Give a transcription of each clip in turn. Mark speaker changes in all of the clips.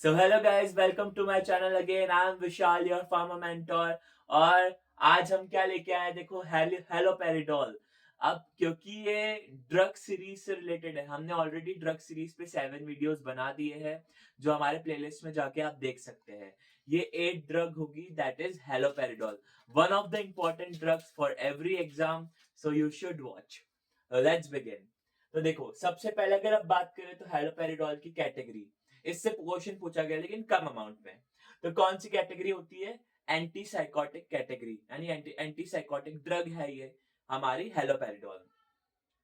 Speaker 1: So hello guys, welcome to my channel again. I am Vishal, your pharma mentor. और आज हम क्या लेके आए हैं, देखो, हेलोपेरिडोल। अब क्योंकि ये ड्रग सीरीज से रिलेटेड है, हमने ऑलरेडी ड्रग सीरीज पे 7 वीडियोस बना दिए हैं जो हमारे प्लेलिस्ट में जाके आप देख सकते हैं। ये 8 ड्रग होगी, that is haloperidol, one of the important drugs for every exam, so you should watch. Let's begin. तो देखो, सबसे पहले अगर आप बात करें तो हेलोपेरिडोल की कैटेगरी, इससे क्वेश्चन पूछा गया लेकिन कम अमाउंट में। तो कौन सी कैटेगरी होती है? एंटी साइकोटिक कैटेगरी, यानी एंटी साइकोटिक ड्रग है ये हमारी हेलोपेरिडोल।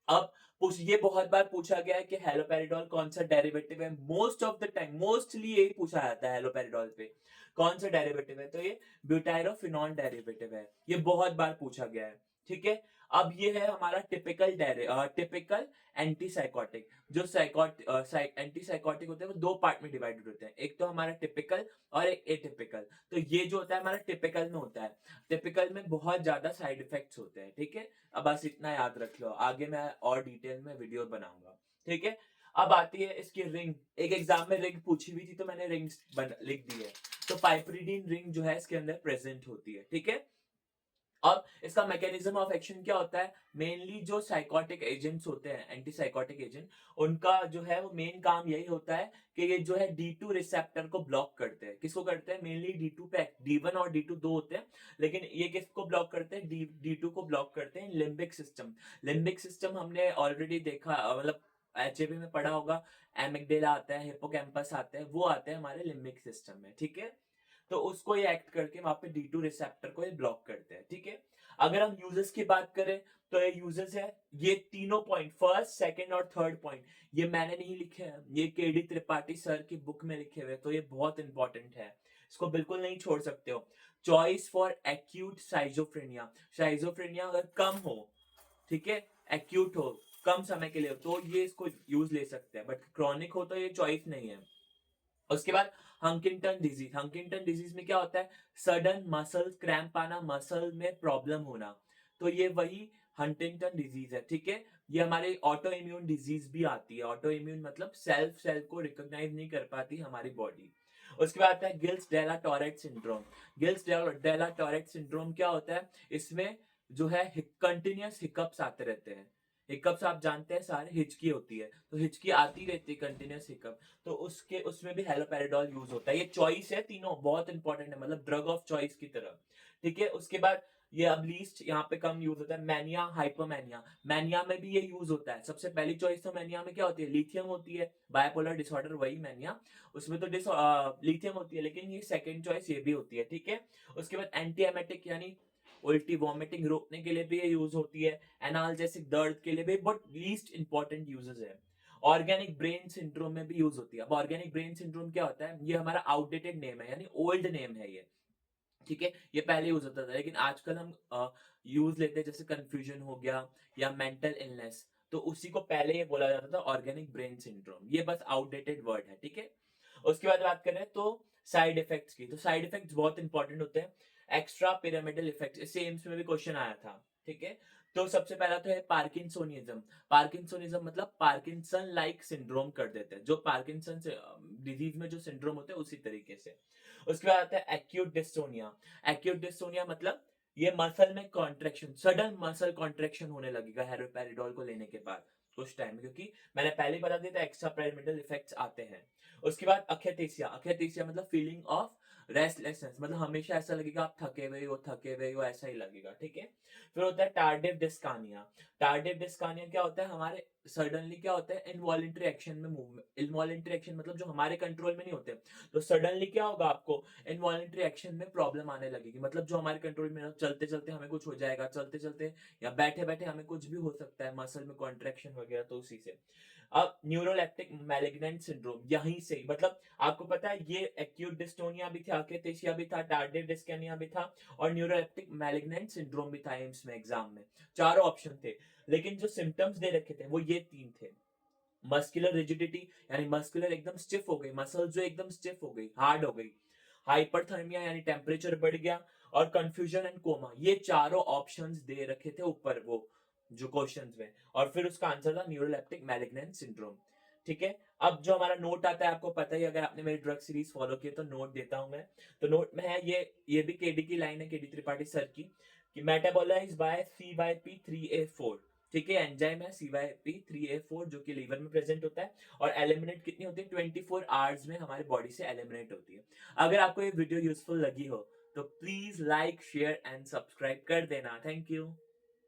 Speaker 1: अब ये बहुत बार पूछा गया है कि हेलोपेरिडोल कौन सा डेरिवेटिव है। Most of the time mostly यही पूछा जाता है हेलोपेरिडोल पे, कौन सा डेरिवेटिव है, तो ये ब्यूटाइरोफिनॉन डेरिवेटिव है। ये बहुत बार पूछा गया है, ठीक है। अब ये है हमारा टिपिकल एंटीसाइकोटिक। जो एंटी साइकोटिक होते हैं वो दो पार्ट में डिवाइडेड होते हैं, एक तो हमारा टिपिकल और एक एटिपिकल। तो ये जो होता है हमारा टिपिकल में होता है। टिपिकल में बहुत ज्यादा साइड इफेक्ट्स होते हैं, ठीक है। अब बस इतना याद रख लो, आगे मैं और डिटेल में वीडियो बनाऊंगा, ठीक है। अब आती है इसकी रिंग। एक एग्जाम में रिंग पूछी हुई थी तो मैंने रिंग्स लिख दी है। तो पाइपरीडीन रिंग जो है इसके अंदर प्रेजेंट होती है, ठीक है। अब इसका मैकेनिज्म ऑफ एक्शन क्या होता है? मेनली जो साइकोटिक एजेंट्स होते हैं, एंटी साइकोटिक एजेंट, उनका जो है वो मेन काम यही होता है कि ये जो है D2 रिसेप्टर को ब्लॉक करते हैं। किसको करते हैं? मेनली D2 पे। D1 और D2 दो होते हैं, लेकिन ये किसको ब्लॉक करते हैं? D2 को ब्लॉक करते हैं लिम्बिक सिस्टम। लिम्बिक सिस्टम हमने ऑलरेडी देखा, मतलब एचएबी में पढ़ा होगा। एमिगडेला आता है, हिप्पोकैम्पस आता है, वो आते हैं हमारे लिम्बिक सिस्टम में, ठीक है। तो उसको ये एक्ट करके वहां पे D2 रिसेप्टर को ये ब्लॉक करते हैं, ठीक है। अगर हम यूजर्स की बात करें तो ये यूजर्स है, ये तीनों पॉइंट, फर्स्ट सेकंड और थर्ड पॉइंट, ये मैंने नहीं लिखे हैं, ये केडी त्रिपाठी सर की बुक में लिखे हुए, तो ये बहुत इंपॉर्टेंट है, इसको बिल्कुल नहीं छोड़ सकते हो। चॉइस फॉर एक्यूट साइजोफ्रेनिया, साइजोफ्रेनिया अगर कम हो, ठीक है, एक्यूट हो, कम समय के लिए हो, तो ये इसको यूज ले सकते हैं, बट क्रॉनिक हो तो ये चॉइस नहीं है। उसके बाद हंकिंगटन डिजीज। हंकिंगटन डिजीज में क्या होता है? सडन मसल क्रैम्प आना, मसल में प्रॉब्लम होना, तो ये वही हंटिंगटन डिजीज है, ठीक है। ये हमारे ऑटो इम्यून डिजीज भी आती है। ऑटो इम्यून मतलब सेल को रिकॉग्नाइज नहीं कर पाती हमारी बॉडी। उसके बाद आता है गिल्स डेला टॉरेट सिंड्रोम। गिल्स डेला टॉरेट सिंड्रोम क्या होता है? इसमें जो है कंटिन्यूअस हिकअप्स आते रहते हैं। हिकअप्स आप जानते हैं सारे, हिचकी होती है, तो हिचकी आती रहती है, कंटिन्यूअस हिकअप। तो उसमें भी हेलोपेरिडोल यूज होता है। ये चॉइस है, तीनों बहुत इंपॉर्टेंट है, मतलब ड्रग ऑफ चॉइस की तरह, ठीक है। उसके बाद ये अब लीस्ट यहाँ पे कम यूज होता है, मैनिया हाइपोमैनिया। मैनिया में भी ये यूज होता है। सबसे पहली चॉइस तो मैनिया में क्या होती है? लिथियम होती है। बायपोलर डिसऑर्डर वही मैनिया, उसमें तो लिथियम होती है, लेकिन ये सेकंड चॉइस ये भी होती है, ठीक है। उसके बाद एंटी एमेटिक, यानी उल्टी वॉमिटिंग रोकने के लिए भी ये यूज होती है। एनाल्जेसिक, दर्द के लिए भी, बट लीस्ट इंपॉर्टेंट यूजेस है। ऑर्गेनिक ब्रेन सिंड्रोम में भी यूज होती है। अब ऑर्गेनिक ब्रेन सिंड्रोम क्या होता है? ये हमारा आउटडेटेड नेम है, यानी ओल्ड नेम है ये, ठीक है। ये पहले यूज होता था, लेकिन आजकल हम यूज लेते हैं, जैसे कंफ्यूजन हो गया या मेंटल इलनेस, तो उसी को पहले ये बोला जाता था ऑर्गेनिक ब्रेन सिंड्रोम। ये बस आउटडेटेड वर्ड है, ठीक है। उसके बाद बात करें तो साइड इफेक्ट्स की, तो साइड इफेक्ट्स बहुत इंपॉर्टेंट होते हैं। एक्स्ट्रा पिरामिडल इफेक्ट, इससे एम्स में भी क्वेश्चन आया था, ठीक है। तो सबसे पहला तो है पार्किंसोनिज्म। पार्किंसोनिज्म मतलब पार्किंसन लाइक सिंड्रोम कर देते हैं, जो पार्किंसन डिजीज में जो सिंड्रोम होते हैं उसी तरीके से। उसके बाद आता है एक्यूट डिस्टोनिया। एक्यूट डिस्टोनिया मतलब ये मसल में कॉन्ट्रेक्शन, सडन मसल कॉन्ट्रेक्शन होने लगेगा हेलोपेरिडोल को लेने के बाद कुछ टाइम, क्योंकि मैंने पहले ही बता दिया था एक्स्ट्रा पिरामिडल इफेक्ट्स आते हैं। उसके बाद अखेथेसिया। अखेथेसिया मतलब फीलिंग ऑफ रेस्टलेसनेस, मतलब हमेशा ऐसा लगेगा आप थके हुए हो, ऐसा ही लगेगा, ठीक है। फिर होता है टार्डिव डिस्कानिया। टार्डिव डिस्कानिया क्या होता है? हमारे सडनली क्या होता है? इनवॉलेंट्री एक्शन में मूवमेंट, इनवॉलेंट्री एक्शन मतलब जो हमारे कंट्रोल में नहीं होते, तो सडनली क्या होगा? आपको इनवॉलेंट्री एक्शन में प्रॉब्लम आने लगेगी, मतलब जो हमारे कंट्रोल में, चलते चलते हमें कुछ हो जाएगा, चलते चलते या बैठे बैठे हमें कुछ भी हो सकता है, मसल में कॉन्ट्रेक्शन वगैरह, तो उसी से। अब न्यूरोलेप्टिक मैलिग्नेंट सिंड्रोम, यहीं से मतलब आपको पता है ये एक्यूट डिस्टोनिया भी था, अकेथेसिया भी था, टार्डिव डिस्कानिया भी था, और न्यूरोलेप्टिक मैलिग्नेंट सिंड्रोम भी था एम्स में एग्जाम में। चारों ऑप्शन थे, लेकिन जो सिम्टम्स दे रखे थे वो ये तीन थे। मस्कुलर रिजिडिटी, यानी मस्कुलर एकदम स्टिफ हो गई, मसल जो एकदम स्टिफ हो गई, हार्ड हो गई। हाइपरथर्मिया यानी टेम्परेचर बढ़ गया, और कंफ्यूजन एंड कोमा, ये चारों ऑप्शंस दे रखे थे ऊपर वो जो क्वेश्चंस में, और फिर उसका आंसर था न्यूरोलेप्टिक मैलिग्नेंट सिंड्रोम, ठीक है। अब जो हमारा नोट आता है आपको पता ही, अगर आपने मेरी ड्रग सीरीज फॉलो की है तो नोट देता हूं मैं। तो नोट में है ये भी केडी की लाइन है, केडी त्रिपाठी सर की, कि मेटाबोलाइज बाय CYP3A4। ठीक है, एंजाइम है CYP3A4 जो कि लीवर में प्रेजेंट होता है, और एलिमिनेट कितनी होती है, 24 आवर्स में हमारी बॉडी से एलिमिनेट होती है। अगर आपको ये वीडियो यूजफुल लगी हो तो please like, share and subscribe कर देना। Thank you.